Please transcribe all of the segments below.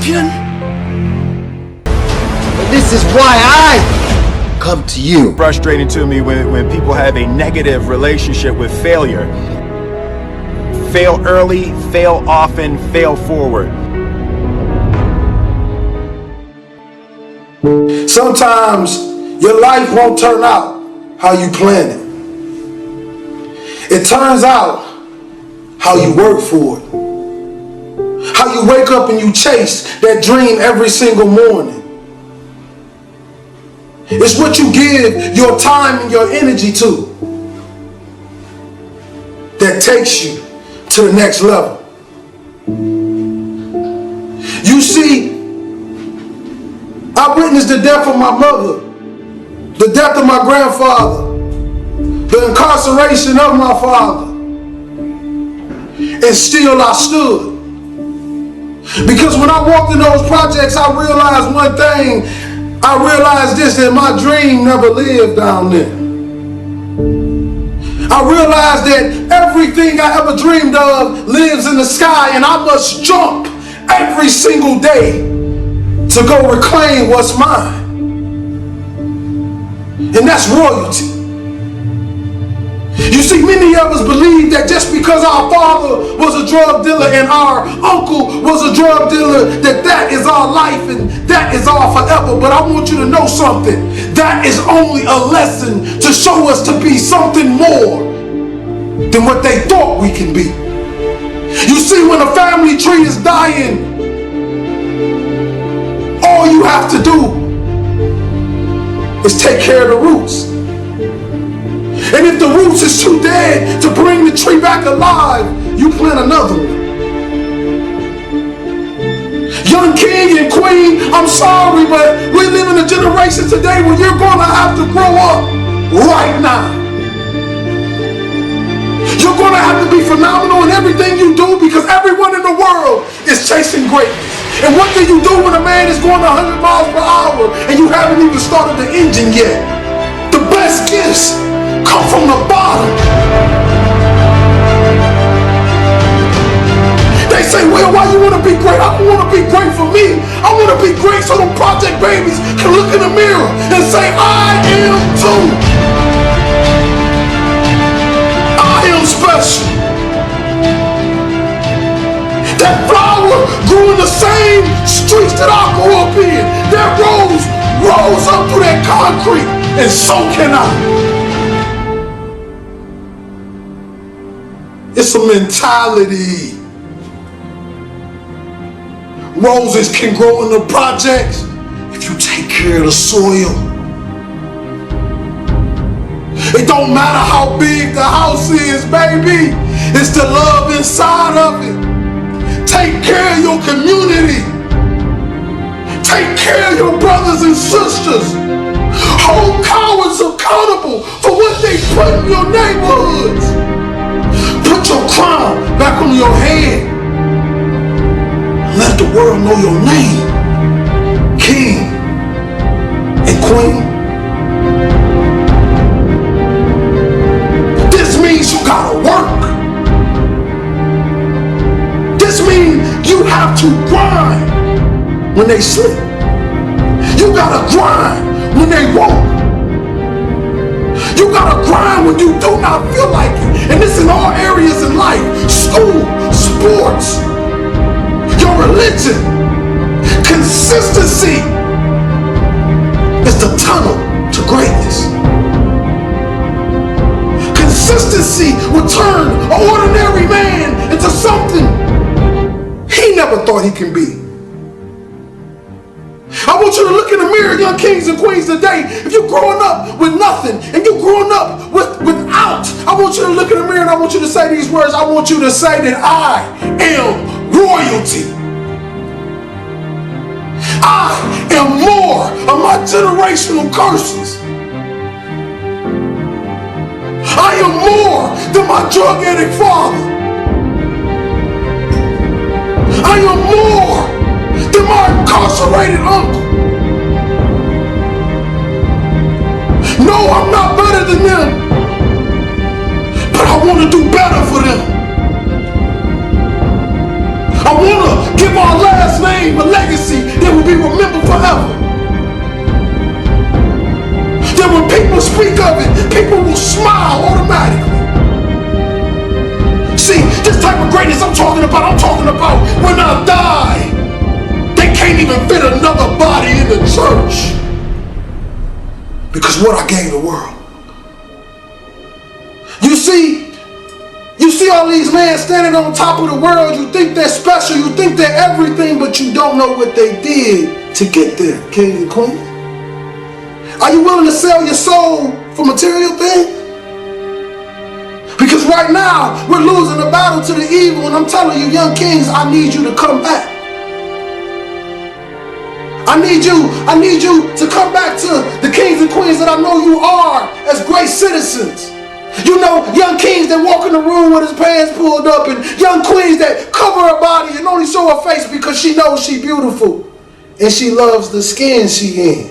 champion. But this is why I come to you. Frustrating to me when people have a negative relationship with failure. Fail early, fail often, fail forward. Sometimes your life won't turn out how you planned it. It turns out how you work for it. How you wake up and you chase that dream every single morning. It's what you give your time and your energy to that takes you to the next level. You see, I witnessed the death of my mother, the death of my grandfather, the incarceration of my father, and still I stood. Because when I walked in those projects, I realized one thing. I realized this, that my dream never lived down there. I realized that everything I ever dreamed of lives in the sky, and I must jump every single day to go reclaim what's mine. And that's royalty. You see, many of us believe that just because our father was a drug dealer and our uncle was a drug dealer, that is our life and that is our forever. But I want you to know something. That is only a lesson to show us to be something more than what they thought we can be. You see, when a family tree is dying, all you have to do is take care of the roots. And if the roots is too dead to bring the tree back alive, you plant another one. Young king and queen, I'm sorry, but we live in a generation today where you're going to have to grow up right now. You're going to have to be phenomenal in everything you do because everyone in the world is chasing greatness. And what do you do when a man is going 100 miles per hour and you haven't even started the engine yet? The best gifts come from the bottom. They say, well, why you want to be great? I don't want to be great for me. I want to be great so them project babies can look in the mirror and say, I am too. I am special. That flower grew in the same streets that I grew up in. That rose up through that concrete, and so can I. It's a mentality. Roses can grow in the projects if you take care of the soil. It don't matter how big the house is, baby. It's the love inside of it. Take care of your community. Take care of your brothers and sisters. Hold cowards accountable for what they put in your neighborhoods. Put your crown back on your head. Let the world know your name. King and queen. This means you gotta work. This means you have to grind when they slip. You gotta grind when they won't. You gotta grind when you do not feel like it. And this in all areas in life. School, sports, your religion. Consistency is the tunnel to greatness. Consistency will turn an ordinary man into something he never thought he can be. I want you to look in the mirror, young kings and queens, today. If you're growing up with nothing and you're growing up without, I want you to look in the mirror and I want you to say these words. I want you to say that I am royalty. I am more of my generational curses. I am more than my drug addict father. I am more than my incarcerated uncle. No, I'm not better than them, but I want to do better for them. I want to give our last name a legacy. legacy that will be remembered forever. That when people speak of it, people will smile automatically. See, this type of greatness I'm talking about when I die, they can't even fit another body in the church. Because what I gave the world. You see all these men standing on top of the world. You think they're special, you think they're everything, but you don't know what they did to get there, kings and queens. Are you willing to sell your soul for material things? Because right now, we're losing the battle to the evil, and I'm telling you, young kings, I need you to come back. I need you to come back to the kings and queens that I know you are as great citizens. You know, young kings that walk in the room with his pants pulled up, and young queens that cover her body and only show her face because she knows she's beautiful and she loves the skin she in.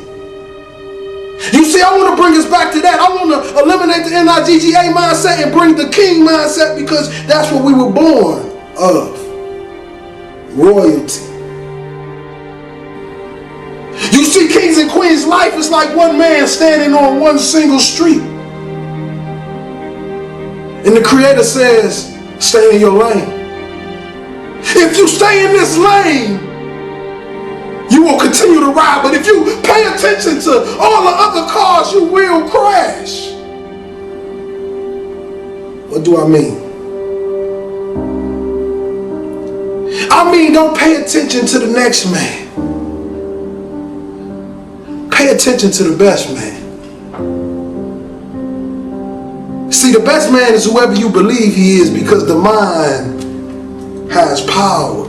You see, I want to bring us back to that. I want to eliminate the NIGGA mindset and bring the king mindset, because that's what we were born of. Royalty. You see, kings and queens, life is like one man standing on one single street. And the Creator says, stay in your lane. If you stay in this lane, you will continue to ride. But if you pay attention to all the other cars, you will crash. What do I mean? I mean, don't pay attention to the next man. Pay attention to the best man. See, the best man is whoever you believe he is, because the mind has power.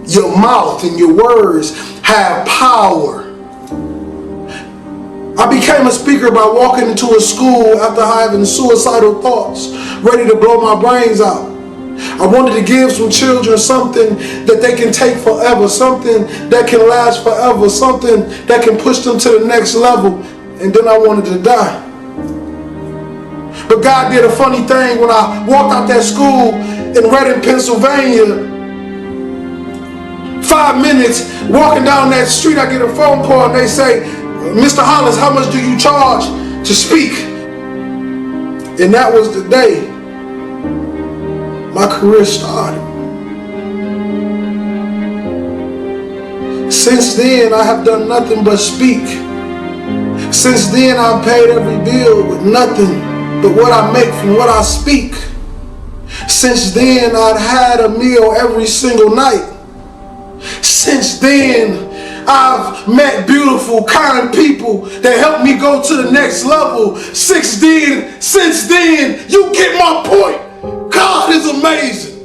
Your mouth and your words have power. I became a speaker by walking into a school after having suicidal thoughts, ready to blow my brains out. I wanted to give some children something that they can take forever, something that can last forever, something that can push them to the next level, and then I wanted to die. But God did a funny thing when I walked out that school in Reading, Pennsylvania. 5 minutes walking down that street, I get a phone call and they say, Mr. Hollis, how much do you charge to speak? And that was the day my career started. Since then, I have done nothing but speak. Since then, I've paid every bill with nothing but what I make from what I speak. Since then, I've had a meal every single night. Since then, I've met beautiful, kind people that help me go to the next level. Since then, you get my point. God is amazing.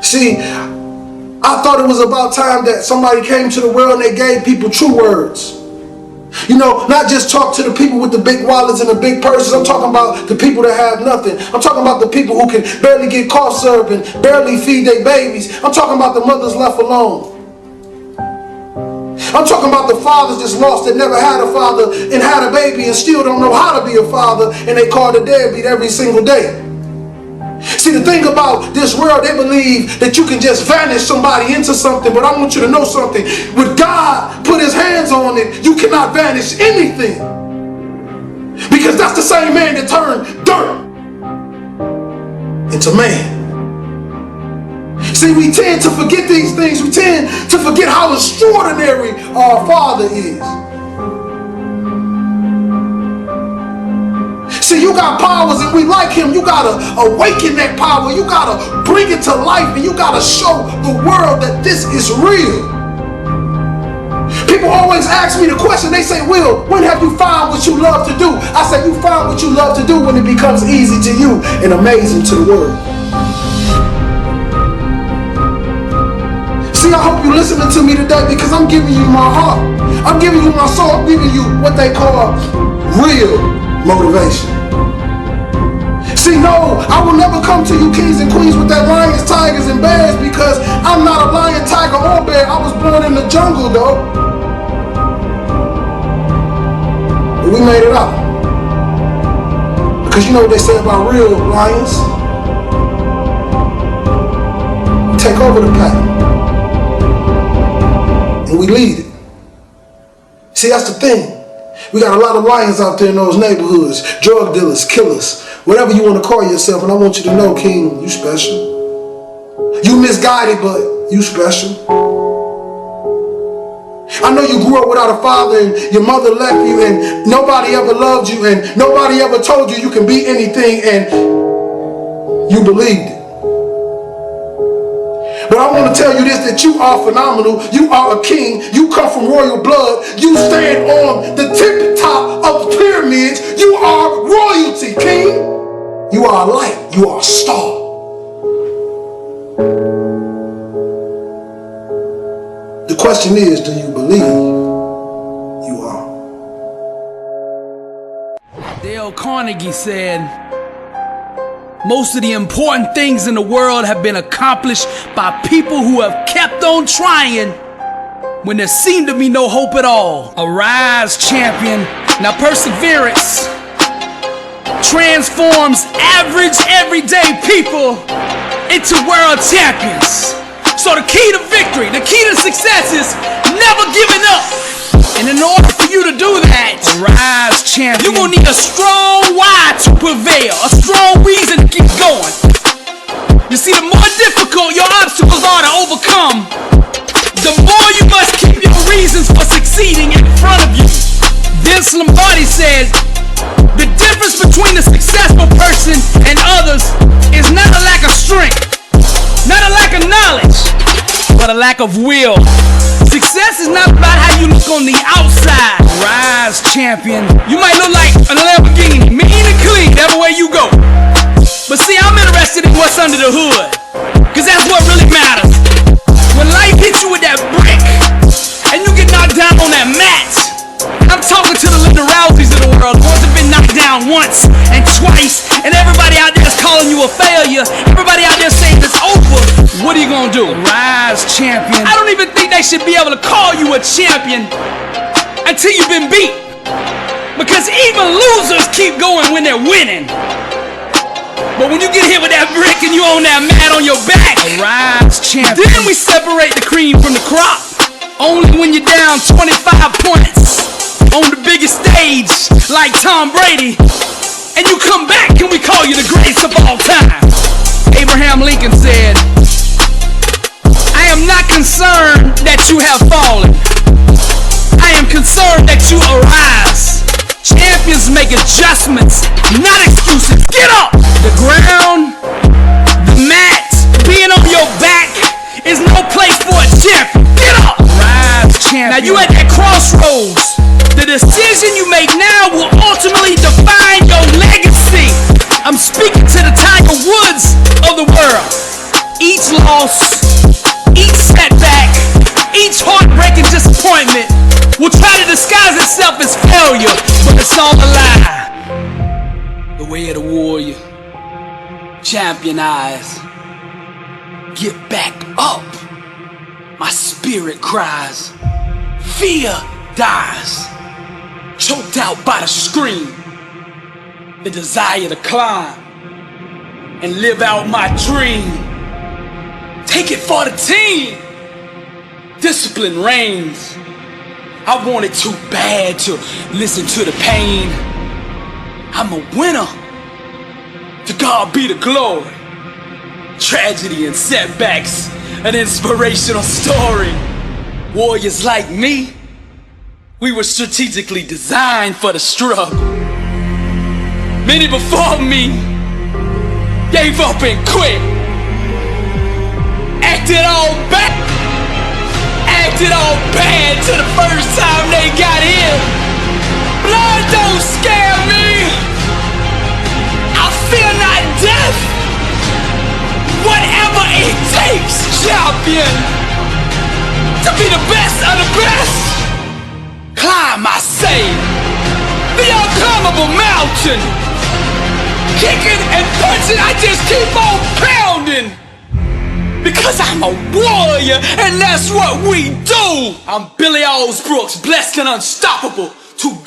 See, I thought it was about time that somebody came to the world and they gave people true words. You know, not just talk to the people with the big wallets and the big purses. I'm talking about the people that have nothing. I'm talking about the people who can barely get cough syrup and barely feed their babies. I'm talking about the mothers left alone. I'm talking about the fathers that's lost that never had a father and had a baby and still don't know how to be a father, and they call the deadbeat every single day. See, the thing about this world, they believe that you can just vanish somebody into something, but I want you to know something. When God put his hands on it, you cannot vanish anything. Because that's the same man that turned dirt into man. See, we tend to forget these things. We tend to forget how extraordinary our Father is. See, you got powers and we like him. You got to awaken that power. You got to bring it to life, and you got to show the world that this is real. People always ask me the question. They say, Will, when have you found what you love to do? I say, you find what you love to do when it becomes easy to you and amazing to the world. See, I hope you're listening to me today, because I'm giving you my heart. I'm giving you my soul. I'm giving you what they call real motivation. See, no, I will never come to you kings and queens with that lions, tigers, and bears, because I'm not a lion, tiger, or bear. I was born in the jungle, though. But we made it out. Because you know what they say about real lions? take over the pack. And we lead it. See, that's the thing. We got a lot of lions out there in those neighborhoods. Drug dealers, killers, whatever you want to call yourself. And I want you to know, King, you special. You misguided, but you special. I know you grew up without a father and your mother left you and nobody ever loved you and nobody ever told you can be anything and you believed it. But I want to tell you this, that you are phenomenal. You are a king. You come from royal blood. You stand on the tip top of the pyramids. You are royalty, king. You are a light. You are a star. The question is, do you believe you are? Dale Carnegie said, most of the important things in the world have been accomplished by people who have kept on trying when there seemed to be no hope at all. Arise, champion. Now perseverance transforms average, everyday people into world champions. So the key to victory, the key to success is never giving up. And in order for you to do that, arise, champion, you're gonna need a strong why to prevail, a strong reason to keep going. You see, the more difficult your obstacles are to overcome, the more you must keep your reasons for succeeding in front of you. Vince Lombardi said, the difference between a successful person and others is not a lack of strength, not a lack of knowledge, but a lack of will. Success is not about how you look on the outside. Rise, champion. You might look like a Lamborghini, mean and clean, every way you go. But see, I'm interested in what's under the hood, cause that's what really matters. When life hits you with that brick, and you get knocked down on that mat, I'm talking to the Linda Rouseys of the world, the ones that have been knocked down once and twice, and everybody out there is calling you a failure. Everybody out there saying it's over. What are you gonna do? Rise, champion. I don't even think they should be able to call you a champion until you've been beat, because even losers keep going when they're winning. But when you get hit with that brick and you on that mat on your back, rise, champion. Then we separate the cream from the crop. Only when you're down 25 points on the biggest stage like Tom Brady, and you come back, can we call you the greatest of all time? Abraham Lincoln said, I am not concerned that you have fallen. I am concerned that you arise. Champions make adjustments, not excuses. Get up! The ground, the mat, being on your back is no place for a champion. Get up! Rise, champion. Now you at that crossroads. The decision you make now will ultimately define your legacy. I'm speaking to the Tiger Woods of the world. Each loss, each setback, each heartbreaking disappointment will try to disguise itself as failure, but it's all a lie. The way of the warrior, champion eyes. Get back up. My spirit cries. Fear dies. Choked out by the scream. The desire to climb and live out my dream. Take it for the team. Discipline reigns. I wanted too bad to listen to the pain. I'm a winner. To God be the glory. Tragedy and setbacks, an inspirational story. Warriors like me, we were strategically designed for the struggle. Many before me gave up and quit. Acted all bad to the first time they got in. Blood don't scare me. I fear not death. Whatever it takes, champion, to be the best of the best. Climb, I say, the unclimbable mountain. Kicking and punching, I just keep on pounding. Because I'm a warrior, and that's what we do. I'm Billy Owls Brooks, blessed and unstoppable. To God.